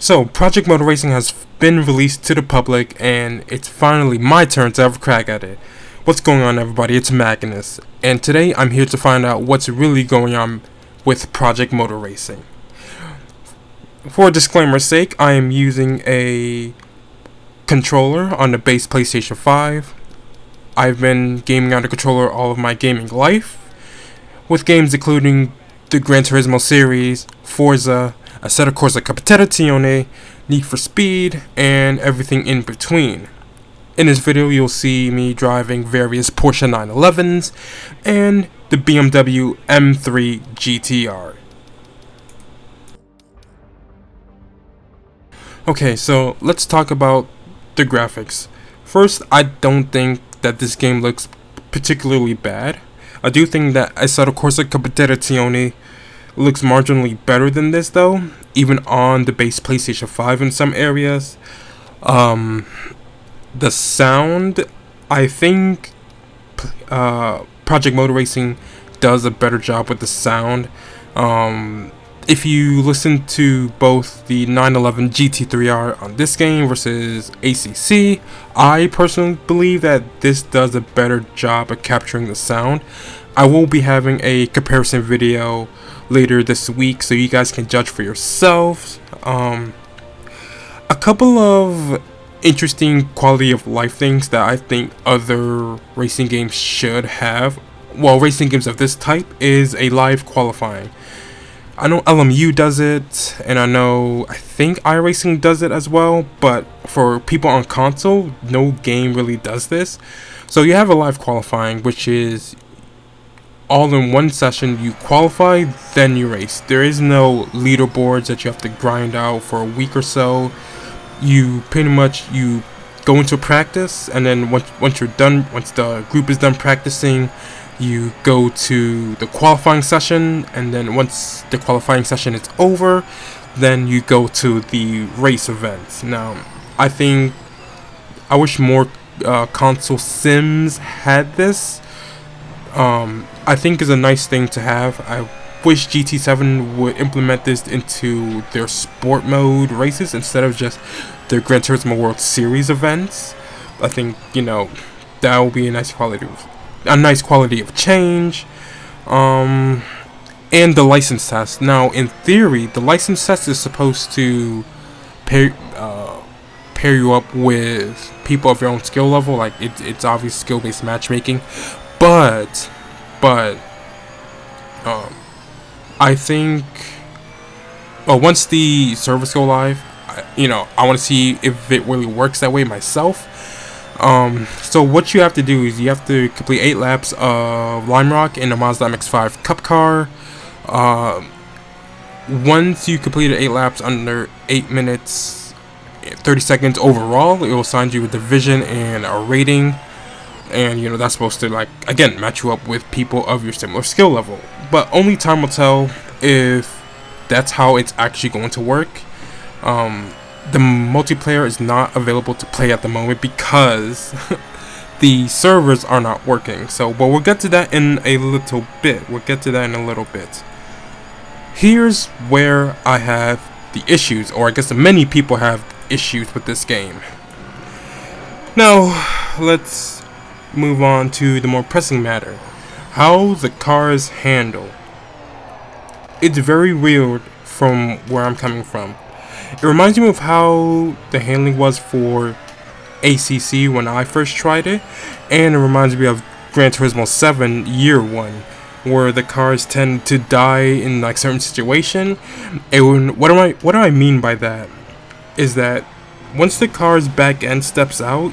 So, Project Motor Racing has been released to the public, and it's finally my turn to have a crack at it. What's going on, everybody? It's Magnus, and today I'm here to find out what's really going on with Project Motor Racing. For disclaimer's sake, I am using a controller on the base PlayStation 5. I've been gaming on the controller all of my gaming life, with games including the Gran Turismo series, Forza, Assetto Corsa Competizione, Need for Speed, and everything in between. In this video, you'll see me driving various Porsche 911s and the BMW M3 GTR. Okay, so let's talk about the graphics. First, I don't think that this game looks particularly bad. I do think that Assetto Corsa Competizione looks marginally better than this, though, even on the base PlayStation 5 in some areas. The sound, I think Project Motor Racing does a better job with the sound. If you listen to both the 911 GT3R on this game versus ACC, I personally believe that this does a better job at capturing the sound. I will be having a comparison video later this week, so you guys can judge for yourselves. A couple of interesting quality of life things that I think other racing games should have, well, racing games of this type, is a live qualifying. I know LMU does it, and I think iRacing does it as well, but for people on console, no game really does this. So you have a live qualifying, which is all in one session. You qualify, then you race. There is no leaderboards that you have to grind out for a week or so. You pretty much go into practice, and then once you're done, once the group is done practicing, you go to the qualifying session, and then once the qualifying session is over, then you go to the race events. Now, I wish more console sims had this. I think is a nice thing to have. I wish GT7 would implement this into their sport mode races instead of just their Gran Turismo World Series events. I think, that would be a nice quality of change. And the license test. Now, in theory, the license test is supposed to pair you up with people of your own skill level. Like, it's obvious skill-based matchmaking, but I think once the servers go live, I want to see if it really works that way myself. So what you have to do is you have to complete 8 laps of Lime Rock in a Mazda MX-5 Cup car. Once you completed 8 laps under 8 minutes 30 seconds overall, it will assign you a division and a rating. And, that's supposed to, again, match you up with people of your similar skill level. But only time will tell if that's how it's actually going to work. The multiplayer is not available to play at the moment because the servers are not working. But we'll get to that in a little bit. Here's where I have the issues, or I guess many people have issues with this game. Now, let's move on to the more pressing matter: how the cars handle. It's very weird from where I'm coming from. It reminds me of how the handling was for ACC when I first tried it, and it reminds me of Gran Turismo 7 Year 1, where the cars tend to die in certain situation. And what do I mean by that is that once the car's back end steps out,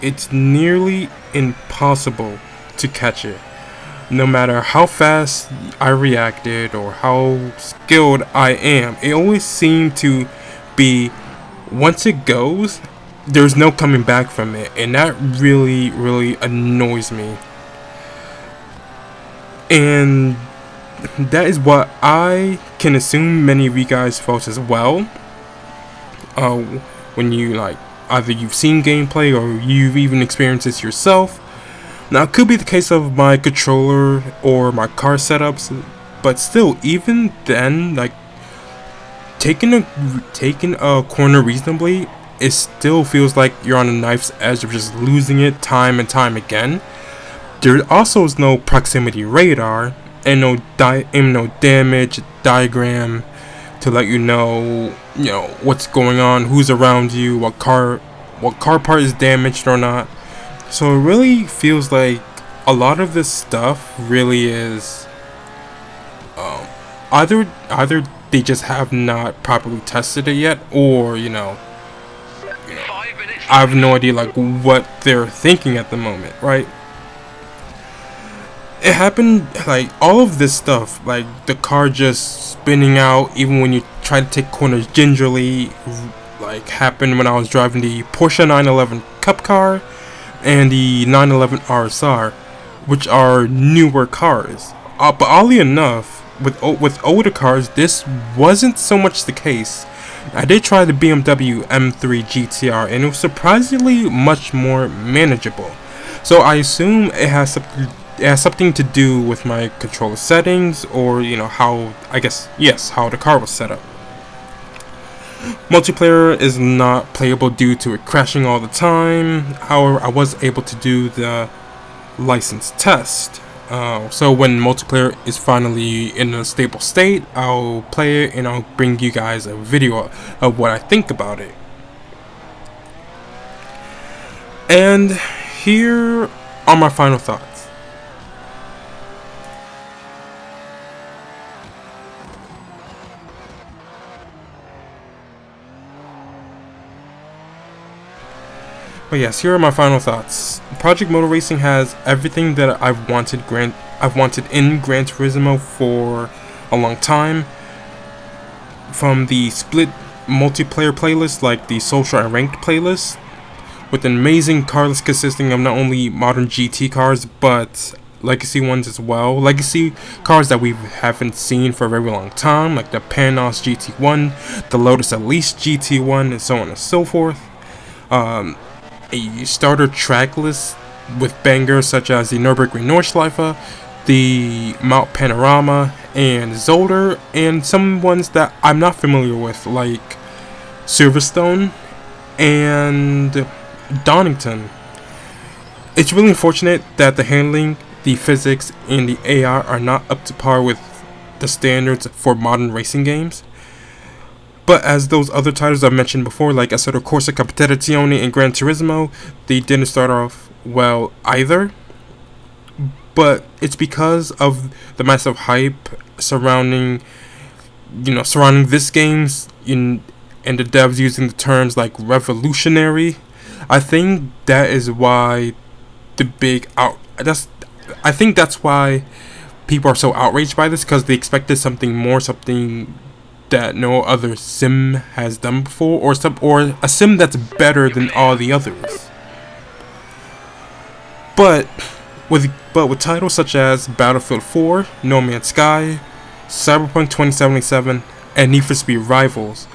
it's nearly impossible to catch it. No matter how fast I reacted or how skilled I am, it always seemed to be, once it goes, there's no coming back from it, and that really, really annoys me. And that is what I can assume many of you guys felt as well. When you either you've seen gameplay or you've even experienced this yourself. Now, it could be the case of my controller or my car setups, but still, even then, taking a corner reasonably, it still feels like you're on a knife's edge of just losing it time and time again. There also is no proximity radar and no damage diagram to let you know what's going on, who's around you, what car part is damaged or not. So it really feels like a lot of this stuff really is either they just have not properly tested it yet, or I have no idea like what they're thinking at the moment, right? It happened, like all of this stuff, like the car just spinning out even when you try to take corners gingerly, like happened when I was driving the Porsche 911 Cup car and the 911 RSR, which are newer cars. But oddly enough, with older cars, this wasn't so much the case. I did try the BMW M3 GTR, and it was surprisingly much more manageable. So I assume it has something to do with my controller settings, or how the car was set up. Multiplayer is not playable due to it crashing all the time. However, I was able to do the license test. So when multiplayer is finally in a stable state, I'll play it and I'll bring you guys a video of what I think about it. And here are my final thoughts. But yes, here are my final thoughts. Project Motor Racing has everything that I've wanted in Gran Turismo for a long time. From the split multiplayer playlist, like the social and ranked playlist, with an amazing car list consisting of not only modern GT cars but legacy ones as well. Legacy cars that we haven't seen for a very long time, like the Panos GT1, the Lotus Elise GT1, and so on and so forth. A starter track list with bangers such as the Nürburgring Nordschleife, the Mount Panorama, and Zolder, and some ones that I'm not familiar with, like Silverstone and Donington. It's really unfortunate that the handling, the physics, and the AI are not up to par with the standards for modern racing games. But as those other titles I've mentioned before, like Assetto Corsa Competizione and Gran Turismo, they didn't start off well either. But it's because of the massive hype surrounding this games and the devs using the terms like revolutionary. I think that is why I think that's why people are so outraged by this, because they expected something that no other sim has done before, or a sim that's better than all the others. But with titles such as Battlefield 4, No Man's Sky, Cyberpunk 2077, and Need for Speed Rivals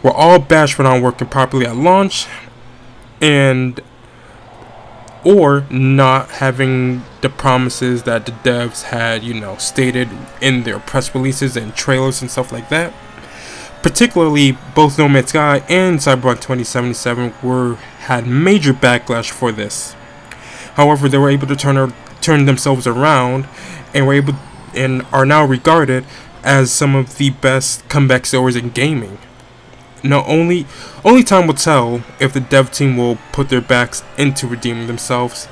were all bashed for not working properly at launch, or not having the promises that the devs had, stated in their press releases and trailers and stuff like that. Particularly, both No Man's Sky and Cyberpunk 2077 had major backlash for this. However, they were able to turn themselves around and are now regarded as some of the best comeback stories in gaming. Now, only time will tell if the dev team will put their backs into redeeming themselves.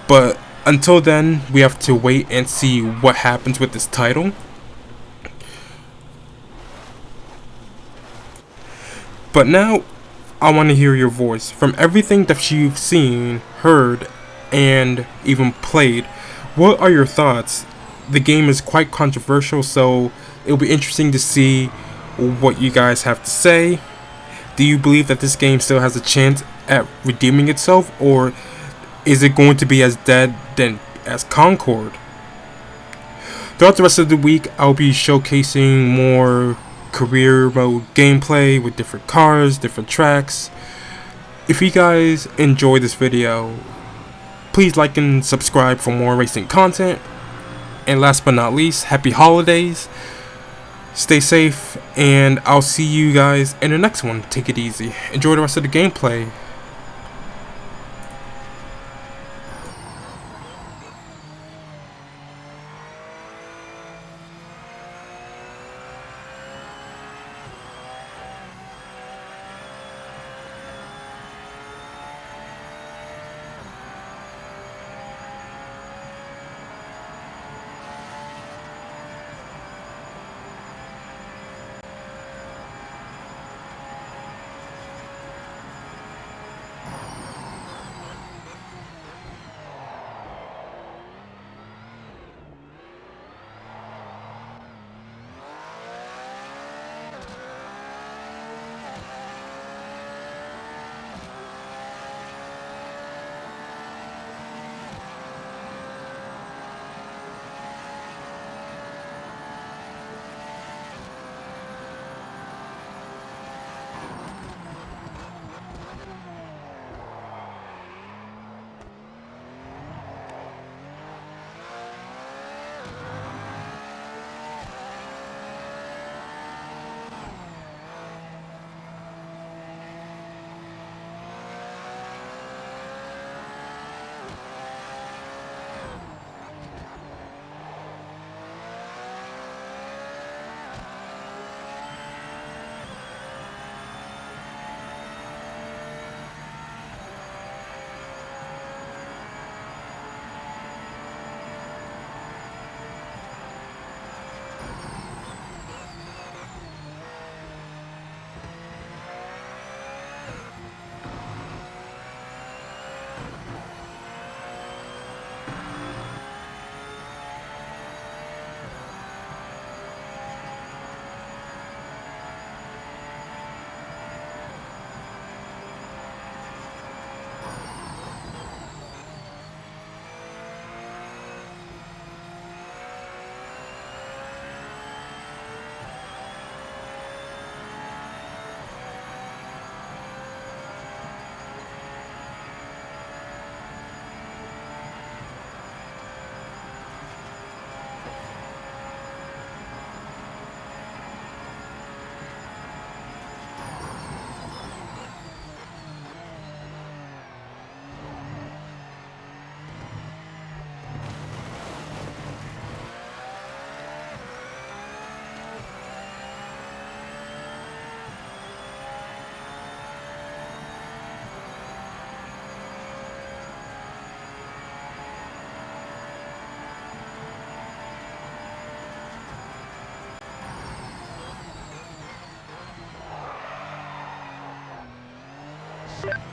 But until then, we have to wait and see what happens with this title. But now, I want to hear your voice. From everything that you've seen, heard, and even played, what are your thoughts? The game is quite controversial, so it'll be interesting to see what you guys have to say. Do you believe that this game still has a chance at redeeming itself, or is it going to be as dead as Concord? Throughout the rest of the week, I'll be showcasing more career mode gameplay with different cars, different tracks. If you guys enjoy this video, please like and subscribe for more racing content. And last but not least, happy holidays. Stay safe, and I'll see you guys in the next one. Take it easy. Enjoy the rest of the gameplay.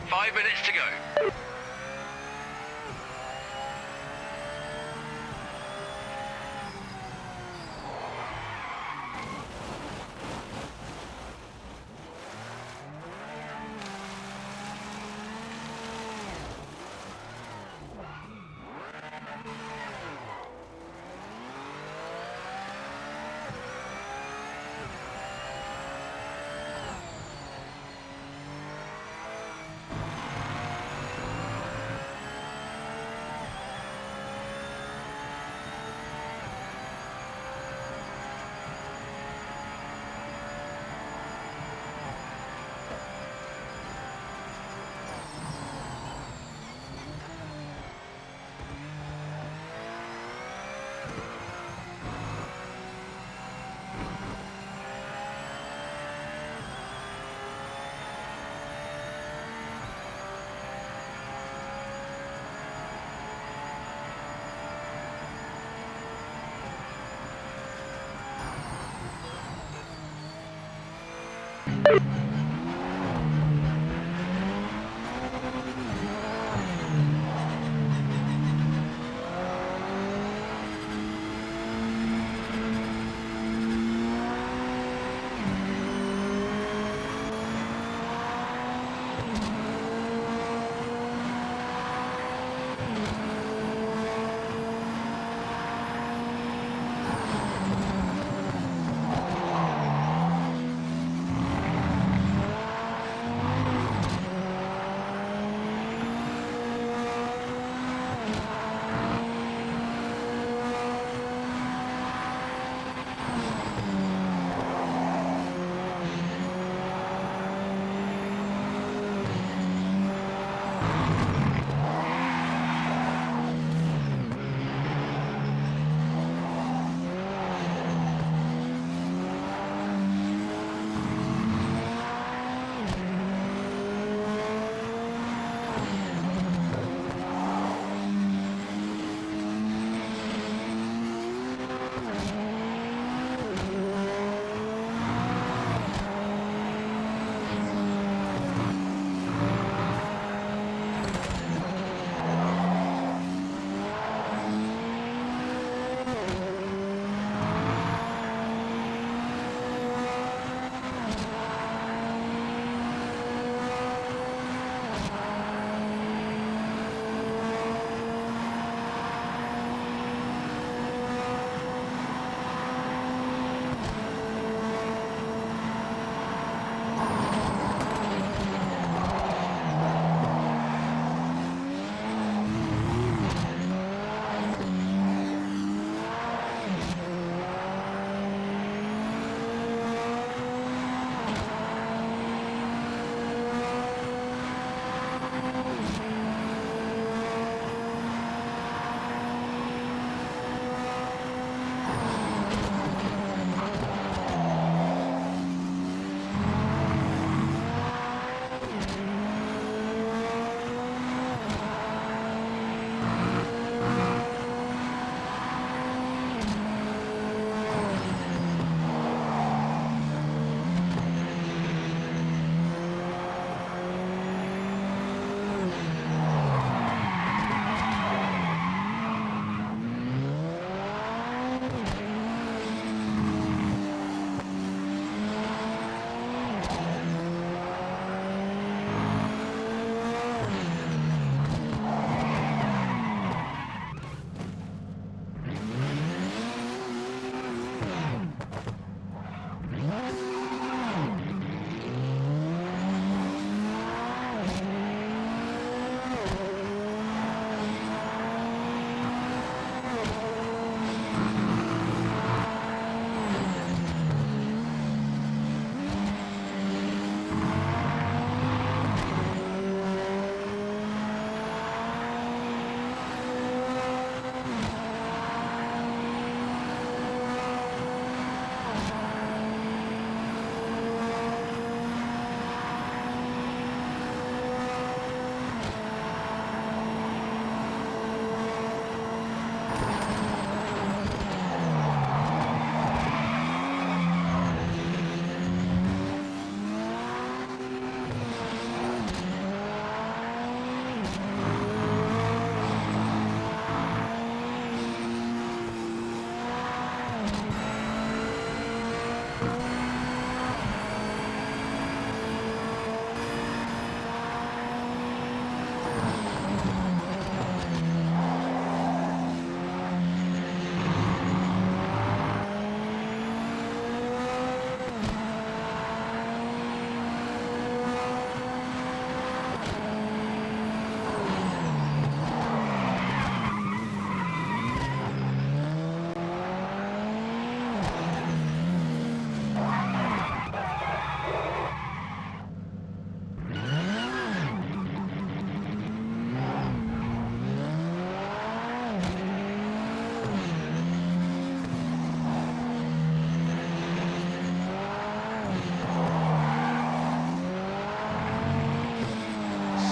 Five minutes to go.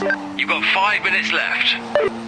You've got 5 minutes left.